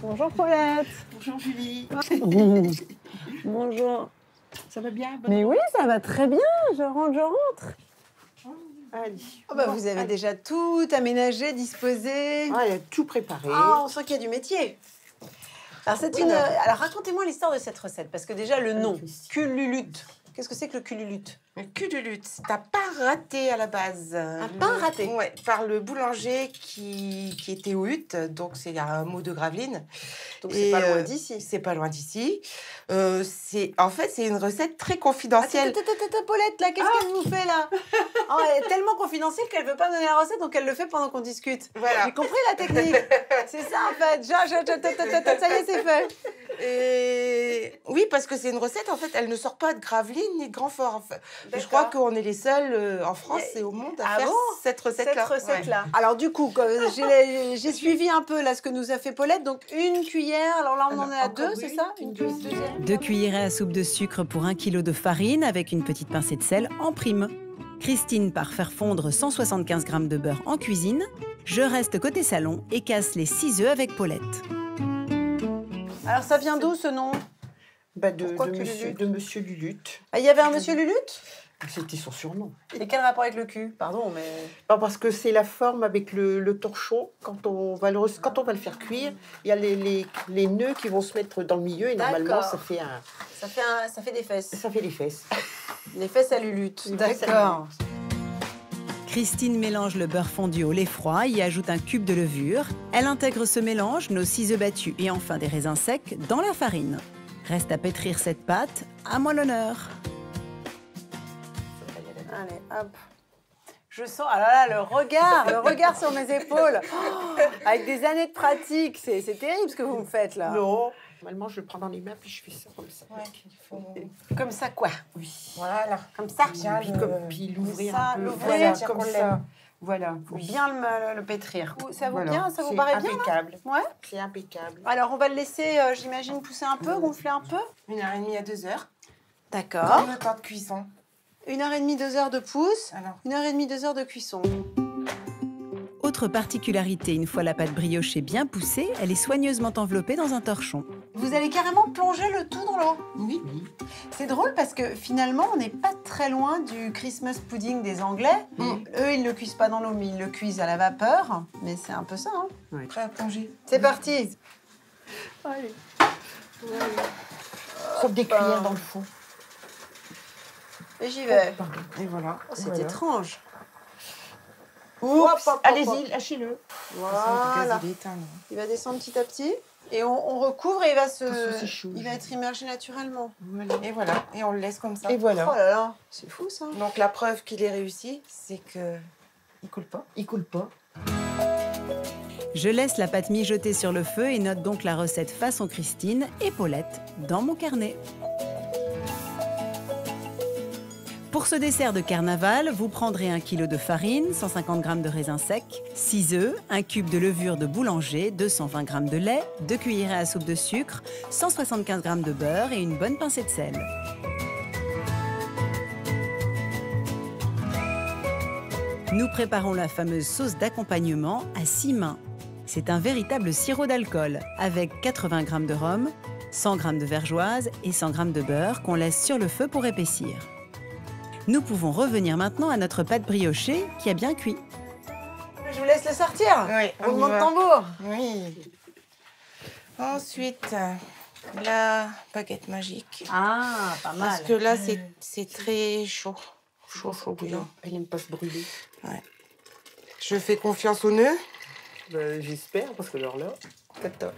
Bonjour Paulette. Bonjour Julie. Bonjour. Ça va bien? Mais oui, ça va très bien. Je rentre. Allez. Oh bah, vous avez déjà tout aménagé, disposé. Ah, elle a tout préparé. Ah, on sent qu'il y a du métier. Alors, Alors racontez-moi l'histoire de cette recette, parce que déjà le nom, cululute. Qu'est-ce que c'est que le cululute? Le cululute, c'est un pain raté à la base. Un pain raté? Oui, par le boulanger qui était aux Huttes, donc c'est un mot de Gravelines. Donc c'est pas loin d'ici. C'est pas loin d'ici. En fait, c'est une recette très confidentielle. Attends, Paulette, là, qu'est-ce qu'elle nous fait là? Oh, elle est tellement confidentielle qu'elle veut pas donner la recette, donc elle le fait pendant qu'on discute. Voilà. J'ai compris la technique. C'est ça en fait. Ça y est, c'est fait. Et oui, parce que c'est une recette, en fait, elle ne sort pas de Gravelines ni de Grandfort. En fait. Je crois qu'on est les seuls en France et au monde à faire cette recette-là. Ouais. Alors du coup, j'ai suivi un peu là ce que nous a fait Paulette. Donc une cuillère, alors là on en est à 2, c'est ça? Une cuillère. 2 cuillerées à soupe de sucre pour 1 kg de farine avec une petite pincée de sel en prime. Christine part faire fondre 175 g de beurre en cuisine. Je reste côté salon et casse les 6 œufs avec Paulette. Alors ça vient d'où ce nom? De Monsieur Lulute. Ah, il y avait un Monsieur Lulute? C'était son surnom. Et quel rapport avec le cul? Pardon, mais... Non, parce que c'est la forme avec le torchon. Quand on va le faire cuire, il y a les nœuds qui vont se mettre dans le milieu et normalement, ça fait des fesses. Ça fait des fesses. Les fesses à Lulute. D'accord. Christine mélange le beurre fondu au lait froid, y ajoute un cube de levure. Elle intègre ce mélange, nos 6 œufs battus et enfin des raisins secs dans la farine. Reste à pétrir cette pâte, à moi l'honneur. Allez, hop. Je sens, ah là là, le regard sur mes épaules. Oh, avec des années de pratique, c'est terrible ce que vous me faites là. Non. Normalement, je le prends dans les mains puis je fais ça comme ça. Ouais. Comme ça quoi? Oui. Voilà, comme ça. Puis l'ouvrir un peu. L'ouvrir comme ça. Voilà. Faut bien le pétrir. Ça vous voilà. bien? Ça vous paraît bien? Impeccable. Ouais. C'est impeccable. Alors, on va le laisser, j'imagine, pousser un peu, gonfler un peu. 1h30 à 2 heures. D'accord. Le temps de cuisson. 1h30, 2 heures de pousse. Alors. 1h30, 2 heures de cuisson. Autre particularité, une fois la pâte briochée bien poussée, elle est soigneusement enveloppée dans un torchon. Vous allez carrément plonger le tout dans l'eau. Oui. C'est drôle parce que finalement, on n'est pas très loin du Christmas pudding des Anglais. Eux, ils ne le cuisent pas dans l'eau, mais ils le cuisent à la vapeur. Mais c'est un peu ça. Hein. Prêt à plonger. C'est parti. Allez. Sauf des cuillères dans le fond. Et j'y vais. Et voilà. Oh, c'est étrange. Oups, allez-y, lâchez-le. Voilà. Il va descendre petit à petit. Et on recouvre et il va être immergé naturellement. Voilà. Et voilà. Et on le laisse comme ça. Et voilà. Oh là là, c'est fou ça. Donc la preuve qu'il est réussi, c'est que il coule pas. Il coule pas. Je laisse la pâte mijoter sur le feu et note donc la recette façon Christine et Paulette dans mon carnet. Pour ce dessert de carnaval, vous prendrez 1 kg de farine, 150 g de raisins secs, 6 œufs, 1 cube de levure de boulanger, 220 g de lait, 2 cuillerées à soupe de sucre, 175 g de beurre et une bonne pincée de sel. Nous préparons la fameuse sauce d'accompagnement à 6 mains. C'est un véritable sirop d'alcool avec 80 g de rhum, 100 g de vergeoise et 100 g de beurre qu'on laisse sur le feu pour épaissir. Nous pouvons revenir maintenant à notre pâte briochée qui a bien cuit. Je vous laisse le sortir. Oui, roulement de tambour. Oui. Ensuite, la baguette magique. Ah, pas mal. Parce que là, c'est très chaud. Chaud bouillant. Elle n'aime pas se brûler. Ouais. Je fais confiance au nœud. J'espère, parce que alors là, top.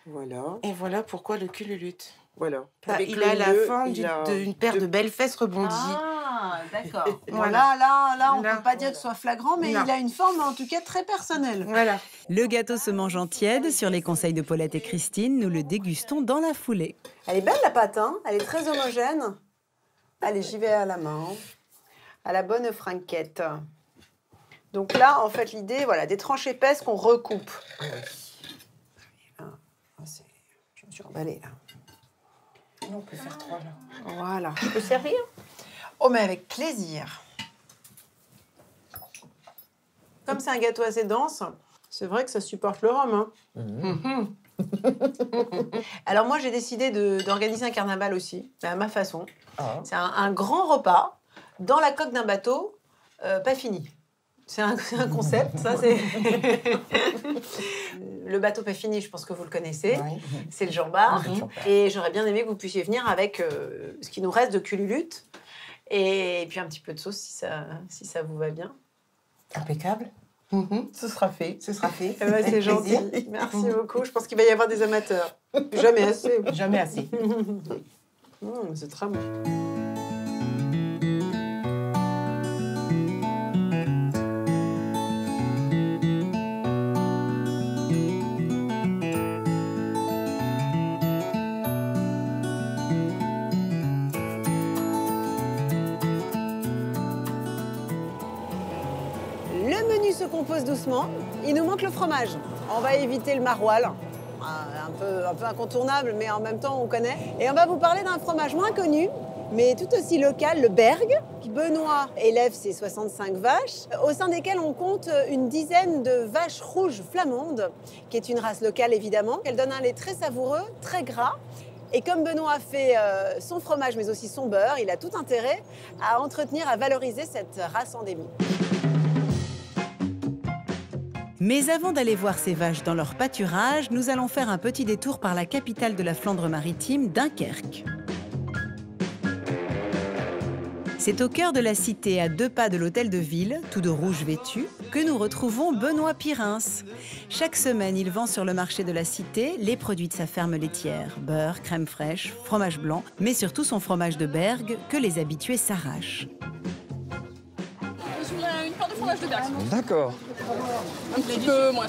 Voilà. Et voilà pourquoi le cululute. Voilà. Il a la forme d'une paire de belles fesses rebondies. Ah, d'accord. Voilà. Là, on ne peut pas dire que ce soit flagrant, mais Non. il a une forme en tout cas très personnelle. Voilà. Le gâteau se mange en tiède. Sur les conseils de Paulette et Christine, nous le dégustons dans la foulée. Elle est belle la pâte, hein. Elle est très homogène. Allez, j'y vais à la main, à la bonne franquette. Donc là, en fait, l'idée, voilà, des tranches épaisses qu'on recoupe. Je me suis emballée là. On peut faire 3 là. Voilà. Tu peux servir? Oh, mais avec plaisir. Comme c'est un gâteau assez dense, c'est vrai que ça supporte le rhum. Hein. Alors moi, j'ai décidé d'organiser un carnaval aussi, à ma façon. C'est un grand repas dans la coque d'un bateau, pas fini. C'est un concept, ça c'est... Le bateau pas fini, je pense que vous le connaissez. Oui. C'est le Jean-Bar. Et j'aurais bien aimé que vous puissiez venir avec ce qui nous reste de cululute. Et puis un petit peu de sauce si ça vous va bien. Impeccable. Ce sera fait. Ce sera fait. Eh ben, c'est gentil. Merci beaucoup. Je pense qu'il va y avoir des amateurs. Jamais assez. Jamais assez. C'est très bon. Se compose doucement. Il nous manque le fromage. On va éviter le maroilles, un peu incontournable, mais en même temps on connaît. Et on va vous parler d'un fromage moins connu, mais tout aussi local, le Berg. Benoît élève ses 65 vaches, au sein desquelles on compte une dizaine de vaches rouges flamandes, qui est une race locale évidemment. Elle donne un lait très savoureux, très gras. Et comme Benoît fait son fromage, mais aussi son beurre, il a tout intérêt à entretenir, à valoriser cette race endémique. Mais avant d'aller voir ces vaches dans leur pâturage, nous allons faire un petit détour par la capitale de la Flandre-Maritime, Dunkerque. C'est au cœur de la cité, à 2 pas de l'hôtel de ville, tout de rouge vêtu, que nous retrouvons Benoît Pirins. Chaque semaine, il vend sur le marché de la cité les produits de sa ferme laitière. Beurre, crème fraîche, fromage blanc, mais surtout son fromage de Berg, que les habitués s'arrachent. Je voudrais une part de fromage de Berg. D'accord. Un petit peu moins.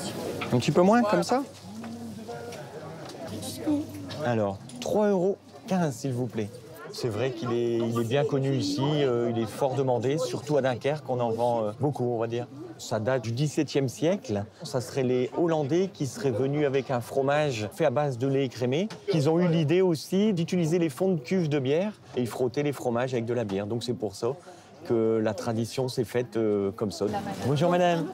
Un petit peu moins, Voilà. comme ça? Alors, 3,15 € s'il vous plaît. C'est vrai qu'il est bien connu ici, il est fort demandé, surtout à Dunkerque, on en vend beaucoup, on va dire. Ça date du XVIIe siècle. Ça serait les Hollandais qui seraient venus avec un fromage fait à base de lait écrémé, qu'ils ont eu l'idée aussi d'utiliser les fonds de cuve de bière et ils frottaient les fromages avec de la bière. Donc c'est pour ça que la tradition s'est faite comme ça. Bonjour madame.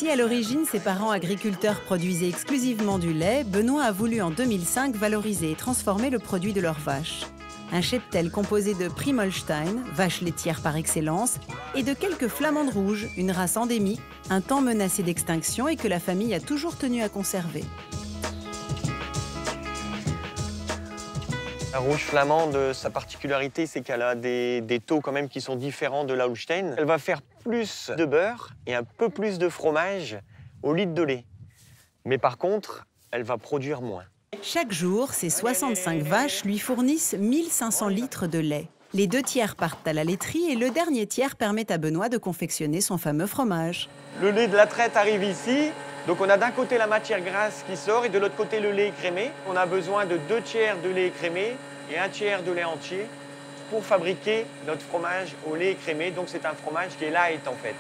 Si à l'origine ses parents agriculteurs produisaient exclusivement du lait, Benoît a voulu en 2005 valoriser et transformer le produit de leurs vaches. Un cheptel composé de Primolstein, vaches laitières par excellence, et de quelques flamandes rouges, une race endémique, un temps menacée d'extinction et que la famille a toujours tenu à conserver. La rouge flamande, sa particularité, c'est qu'elle a des taux quand même qui sont différents de la Holstein. Elle va faire plus de beurre et un peu plus de fromage au litre de lait. Mais par contre, elle va produire moins. Chaque jour, ces 65 vaches lui fournissent 1500 litres de lait. Les 2 tiers partent à la laiterie et le dernier tiers permet à Benoît de confectionner son fameux fromage. Le lait de la traite arrive ici. Donc on a d'un côté la matière grasse qui sort et de l'autre côté le lait écrémé. On a besoin de 2 tiers de lait écrémé et 1 tiers de lait entier pour fabriquer notre fromage au lait écrémé. Donc c'est un fromage qui est light en fait.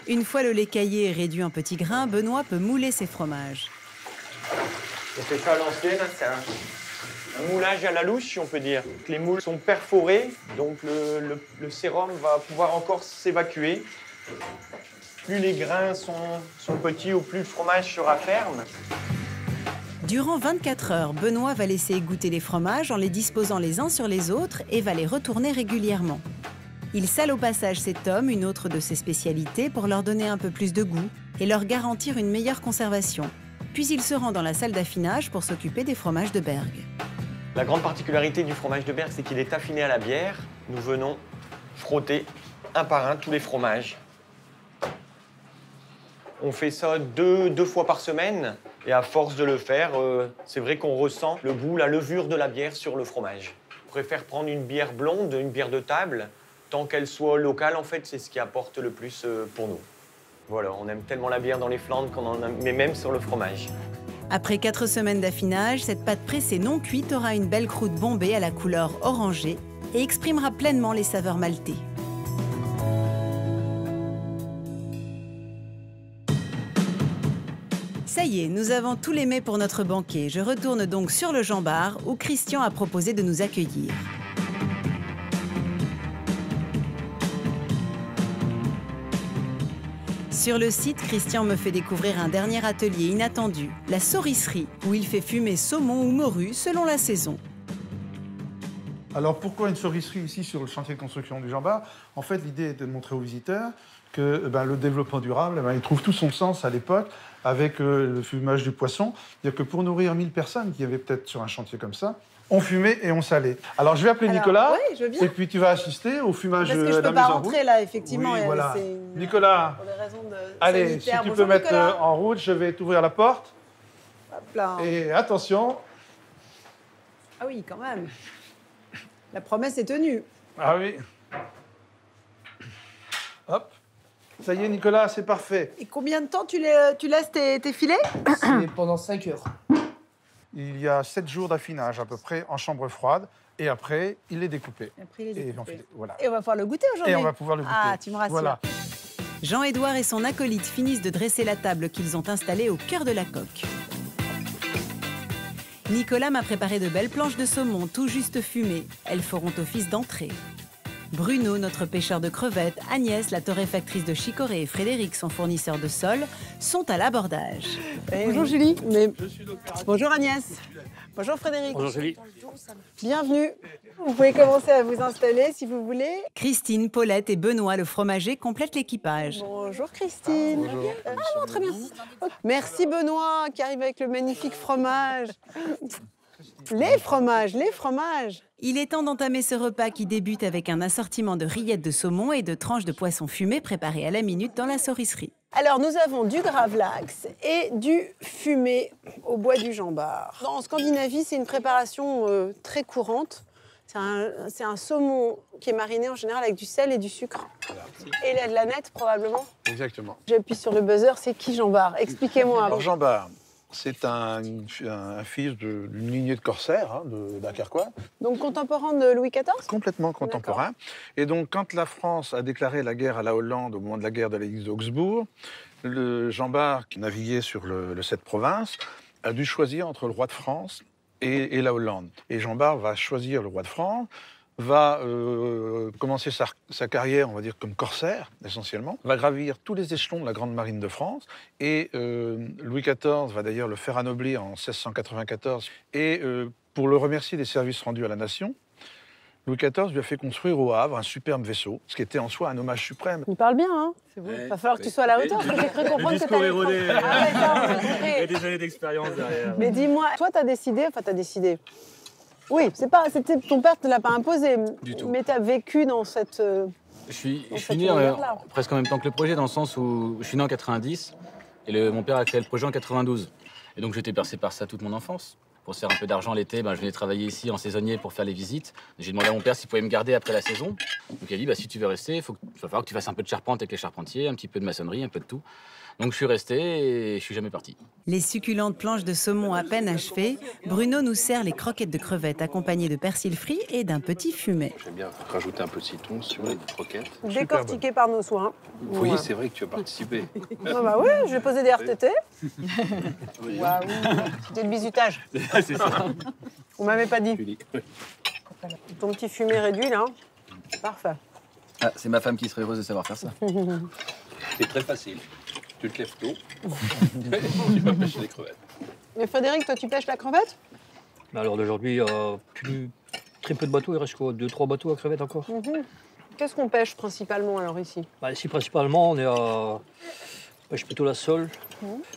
Une fois le lait caillé et réduit en petits grains, Benoît peut mouler ses fromages. On fait ça à l'ancienne, c'est un moulage à la louche si on peut dire. Les moules sont perforés, donc le sérum va pouvoir encore s'évacuer. Plus les grains sont petits ou plus le fromage sera ferme. Durant 24 heures, Benoît va laisser égoutter les fromages en les disposant les uns sur les autres et va les retourner régulièrement. Il sale au passage ces tomes, une autre de ses spécialités, pour leur donner un peu plus de goût et leur garantir une meilleure conservation. Puis il se rend dans la salle d'affinage pour s'occuper des fromages de Berg. La grande particularité du fromage de Berg, c'est qu'il est affiné à la bière. Nous venons frotter un par un tous les fromages. On fait ça deux fois par semaine et à force de le faire, c'est vrai qu'on ressent le goût, la levure de la bière sur le fromage. Je préfère prendre une bière blonde, une bière de table, tant qu'elle soit locale, en fait, c'est ce qui apporte le plus pour nous. Voilà, on aime tellement la bière dans les Flandres qu'on en met même sur le fromage. Après 4 semaines d'affinage, cette pâte pressée non cuite aura une belle croûte bombée à la couleur orangée et exprimera pleinement les saveurs maltées. Ça y est, nous avons tous les mets pour notre banquet. Je retourne donc sur le Jean-Bar où Christian a proposé de nous accueillir. Sur le site, Christian me fait découvrir un dernier atelier inattendu, la saurisserie, où il fait fumer saumon ou morue selon la saison. Alors pourquoi une saurisserie ici sur le chantier de construction du Jean-Bar? En fait, l'idée était de montrer aux visiteurs que le développement durable, il trouve tout son sens à l'époque avec le fumage du poisson. C'est-à-dire que pour nourrir 1000 personnes qui avaient peut-être sur un chantier comme ça, on fumait et on salait. Alors je vais appeler Nicolas, oui, je veux bien. Et puis tu vas assister au fumage de la mise en route. Parce que je peux pas rentrer là, effectivement. Oui, voilà. Une... Nicolas, pour des raisons allez, sanitaires. si tu Bonjour, peux mettre Nicolas. en route, je vais t'ouvrir la porte. Hop là. Et attention. Ah oui, quand même. La promesse est tenue. Ah oui. Hop. Ça y est, Nicolas, c'est parfait. Et combien de temps tu laisses tes filets? C'est pendant 5 heures. Il y a 7 jours d'affinage à peu près en chambre froide. Et après, il est découpé. Après, il est découpé. Et l'enfiler, voilà. Et on va pouvoir le goûter aujourd'hui. Et on va pouvoir le goûter. Ah, tu me rassures. Voilà. Jean-Édouard et son acolyte finissent de dresser la table qu'ils ont installée au cœur de la coque. Nicolas m'a préparé de belles planches de saumon tout juste fumées. Elles feront office d'entrée. Bruno, notre pêcheur de crevettes, Agnès, la torréfactrice de chicorée et Frédéric, son fournisseur de sol, sont à l'abordage. Bonjour Julie. Bonjour Agnès. Bonjour Frédéric. Bonjour Julie. Bienvenue. Vous pouvez commencer à vous installer si vous voulez. Christine, Paulette et Benoît, le fromager, complètent l'équipage. Bonjour Christine. Bonjour. Ah non, très bien. Merci Benoît qui arrive avec le magnifique fromage. Les fromages. Il est temps d'entamer ce repas qui débute avec un assortiment de rillettes de saumon et de tranches de poisson fumé préparées à la minute dans la saurisserie. Alors, nous avons du gravlax et du fumé au bois du Jean-Bar. En Scandinavie, c'est une préparation très courante. C'est un saumon qui est mariné en général avec du sel et du sucre. Et de la nette, probablement. Exactement. J'appuie sur le buzzer, c'est qui Jean-Bar? Expliquez-moi. Alors Jean-Bar, c'est un fils d'une lignée de corsaires, d'un Dunkerquois. Donc contemporain de Louis XIV? Complètement contemporain. Et donc, quand la France a déclaré la guerre à la Hollande au moment de la guerre de l'Alliance d'Augsbourg, le Jean-Bar, qui naviguait sur le 7 provinces, a dû choisir entre le roi de France et la Hollande. Et Jean-Bar va choisir le roi de France, va commencer sa carrière, on va dire, comme corsaire, essentiellement, va gravir tous les échelons de la Grande Marine de France, et Louis XIV va d'ailleurs le faire anoblir en 1694, et pour le remercier des services rendus à la nation, Louis XIV lui a fait construire au Havre un superbe vaisseau, ce qui était en soi un hommage suprême. Il parle bien, hein? C'est bon. Il va falloir que tu sois à la hauteur, parce que j'ai cru comprendre que t'allais prendre... Il y a des années d'expérience derrière. Mais dis-moi, toi, t'as décidé... Oui, c'était ton père te l'a pas imposé, Du tout. Mais t'as vécu dans cette... Je suis né presque en même temps que le projet, dans le sens où je suis né en 90 et mon père a créé le projet en 92. Et donc j'étais bercé par ça toute mon enfance. Pour se faire un peu d'argent l'été, je venais travailler ici en saisonnier pour faire les visites. J'ai demandé à mon père s'il pouvait me garder après la saison. Donc il a dit, si tu veux rester, il va falloir que tu fasses un peu de charpente avec les charpentiers, un petit peu de maçonnerie, un peu de tout. Donc je suis resté et je suis jamais parti. Les succulentes planches de saumon à peine achevées, Bruno nous sert les croquettes de crevettes accompagnées de persil frit et d'un petit fumet. J'aime bien rajouter un peu de citron sur les croquettes. Décortiqué par nos soins. Oui, c'est vrai que tu as participé. Ah oui, je vais poser des RTT. Waouh, c'était le bizutage. C'est ça. Vous m'avez pas dit. Ton petit fumet réduit, là. Parfait. Ah, c'est ma femme qui serait heureuse de savoir faire ça. C'est très facile. Tu te lèves tôt, tu vas pêcher les crevettes. Mais Frédéric, toi, tu pêches la crevette? Alors d'aujourd'hui, très peu de bateaux, il reste quoi, 2-3 bateaux à crevettes encore. Qu'est-ce qu'on pêche principalement alors ici? Ici, principalement, on est à pêche plutôt la sole.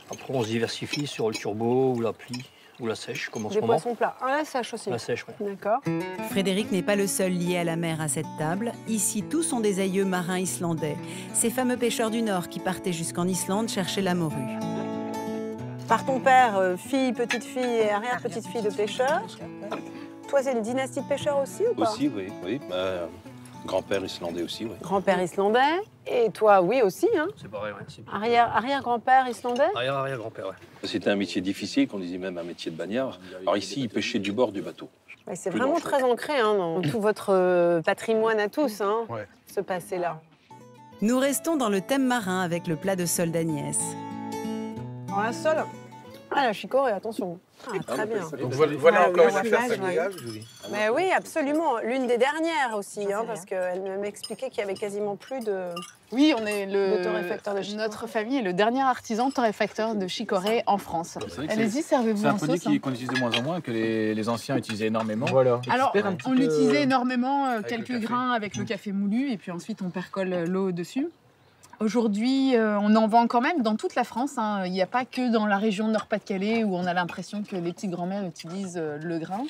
Après, on se diversifie sur le turbo ou la plie ou la sèche, comme en ce Des moment. poissons plats. Ah, la sèche aussi. La sèche, oui. D'accord. Frédéric n'est pas le seul lié à la mer à cette table. Ici, tous sont des aïeux marins islandais. Ces fameux pêcheurs du Nord qui partaient jusqu'en Islande chercher la morue. Par ton père, fille, petite-fille et arrière-petite-fille de pêcheurs. Toi, c'est une dynastie de pêcheurs aussi ou pas? Aussi, oui. Grand-père islandais aussi, oui. Grand-père islandais. Et toi, oui aussi, hein? C'est pareil, oui. Arrière-grand-père islandais? Arrière-grand-père, oui. C'était un métier difficile, qu'on disait même un métier de bagnard. Alors ici, ils pêchaient du bord du bateau. Ouais, c'est vraiment très ancré dans tout votre patrimoine à tous, ce passé-là. Nous restons dans le thème marin avec le plat de sole d'Agnès. Alors la sole, la chicorée, attention. Très bien. Donc voilà encore une affaire familiale, Julie. Mais oui, absolument. L'une des dernières aussi, parce qu'elle m'expliquait qu'il y avait quasiment plus de... Oui, on est torréfacteur de chicorée. Notre famille est le dernier artisan torréfacteur de chicorée en France. Allez-y, servez-vous C'est un en produit sauce. qu'on utilise de moins en moins, que les anciens utilisaient énormément. Voilà. Alors, on l'utilisait énormément, avec quelques le café. grains avec le café moulu, et puis ensuite on percole l'eau dessus. Aujourd'hui, on en vend quand même dans toute la France. Il n'y a pas que dans la région Nord-Pas-de-Calais où on a l'impression que les petites grand-mères utilisent le grain.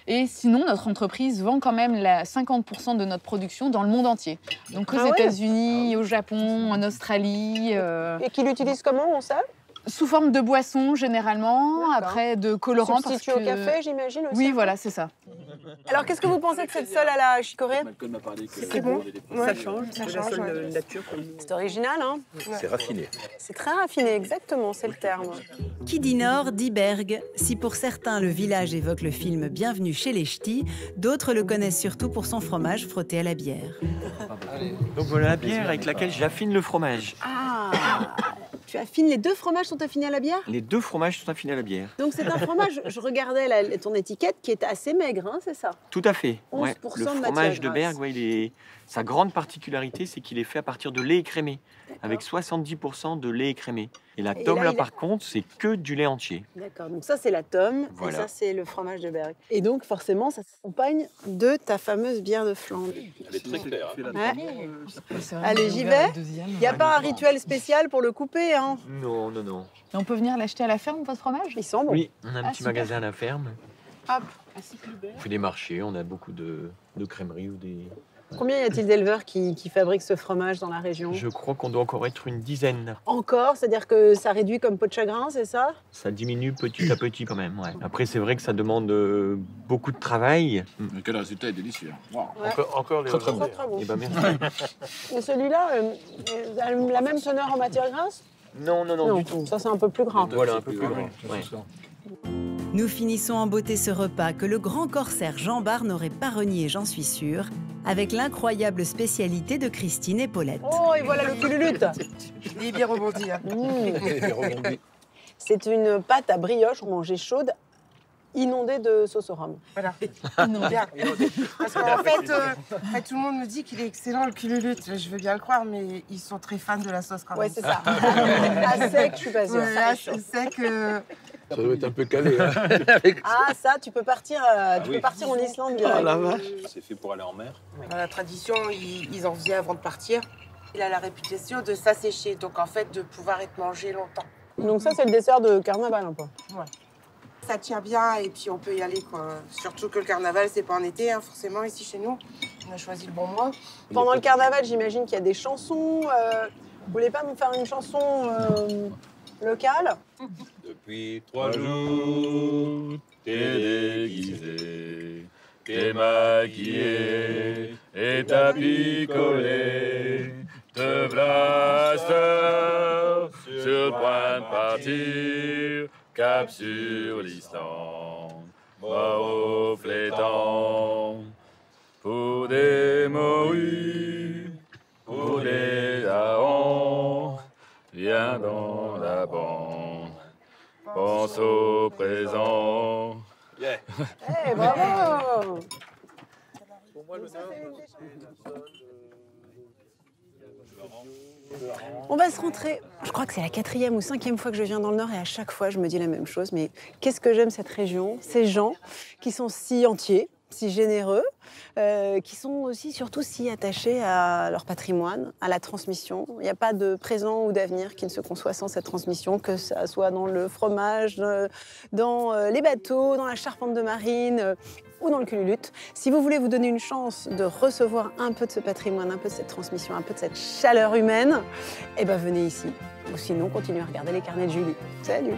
Et sinon, notre entreprise vend quand même 50% de notre production dans le monde entier. Donc aux États-Unis, au Japon, en Australie. Et qui l'utilisent comment, on sait? Sous forme de boisson, généralement, après de colorants. Substitut au café, j'imagine aussi. Oui, voilà, c'est ça. Alors, qu'est-ce que vous pensez de cette sole à la chicorée? Malcolm m'a parlé que C'est bon. Ça change, la sole de nature. C'est original, hein? C'est raffiné. C'est très raffiné, exactement, c'est le terme. Qui dit Nord dit Bergue. Si pour certains le village évoque le film Bienvenue chez les Ch'tis, d'autres le connaissent surtout pour son fromage frotté à la bière. Donc voilà la bière avec laquelle j'affine le fromage. Ah, tu affines, les deux fromages sont affinés à la bière? Les deux fromages sont affinés à la bière. Donc c'est un fromage, je regardais ton étiquette, qui est assez maigre, hein, c'est ça? Tout à fait. 11% Le de fromage matière de Bergue, sa grande particularité, c'est qu'il est fait à partir de lait écrémé, avec 70% de lait écrémé. Et la tome, là, par contre, c'est que du lait entier. D'accord, donc ça c'est la tome, Voilà. et ça c'est le fromage de Bergue. Et donc forcément, ça s'accompagne de ta fameuse bière de Flandre. Elle est très claire. Allez, j'y vais. Il n'y a pas un rituel spécial pour le couper, hein? Non, non, non. Et on peut venir l'acheter à la ferme, votre fromage? Ils sont bons. Oui, on a un petit super. magasin à la ferme. Hop. On fait des marchés, on a beaucoup de crèmeries ou des... Combien y a-t-il d'éleveurs qui fabriquent ce fromage dans la région? Je crois qu'on doit encore être une dizaine. Encore? C'est-à-dire que ça réduit comme peau de chagrin, c'est ça? Ça diminue petit à petit quand même, ouais. Après, c'est vrai que ça demande beaucoup de travail. Mais quel résultat est délicieux. Wow. Ouais. Encore les Très, très bon. Très bon. Eh ben, merci. Mais celui-là, a la même teneur en matière grasse? Non, non, non, du tout. Ça c'est un peu plus gras. Voilà, un peu plus grand. Ouais. Nous finissons en beauté ce repas que le grand corsaire Jean Bart n'aurait pas renié, j'en suis sûre, avec l'incroyable spécialité de Christine et Paulette. Oh, et voilà le cululute. Il est bien rebondi. Hein. C'est une pâte à brioche mangée chaude inondé de sauce au rhum. Voilà. Bien. Parce qu'en fait, tout le monde me dit qu'il est excellent le cululute. Je veux bien le croire, mais ils sont très fans de la sauce quand même. Ouais, c'est ça. À sec, je suis pas sûre. Ouais, à sec. Ça doit être un peu calé. Hein. Ah, ça, tu peux partir, peux partir en Islande. Oh la vache. C'est fait pour aller en mer. Dans la tradition, ils en faisaient avant de partir. Il a la réputation de s'assécher, donc en fait de pouvoir être mangé longtemps. Donc ça, c'est le dessert de carnaval un peu. Ouais. Ça tient bien et puis on peut y aller, quoi. Surtout que le carnaval, c'est pas en été, hein, forcément, ici chez nous. On a choisi le bon mois. Pendant le carnaval, j'imagine qu'il y a des chansons. Vous voulez pas me faire une chanson locale? Depuis 3 jours, t'es déguisé, t'es maquillé et t'as picolé. Te voilà sur le point de partir, cap sur l'Islande, moi au flétan, pour des morues, pour des harengs, viens dans la bande, pense au présent. Yeah. Hey, bravo! On va se rentrer. Je crois que c'est la 4e ou 5e fois que je viens dans le Nord et à chaque fois je me dis la même chose. Mais qu'est-ce que j'aime cette région, ces gens qui sont si entiers, si généreux, qui sont aussi surtout si attachés à leur patrimoine, à la transmission. Il n'y a pas de présent ou d'avenir qui ne se conçoit sans cette transmission, que ça soit dans le fromage, dans les bateaux, dans la charpente de marine ou dans le cululute. Si vous voulez vous donner une chance de recevoir un peu de ce patrimoine, un peu de cette transmission, un peu de cette chaleur humaine, eh ben venez ici. Ou sinon, continuez à regarder les carnets de Julie. Salut!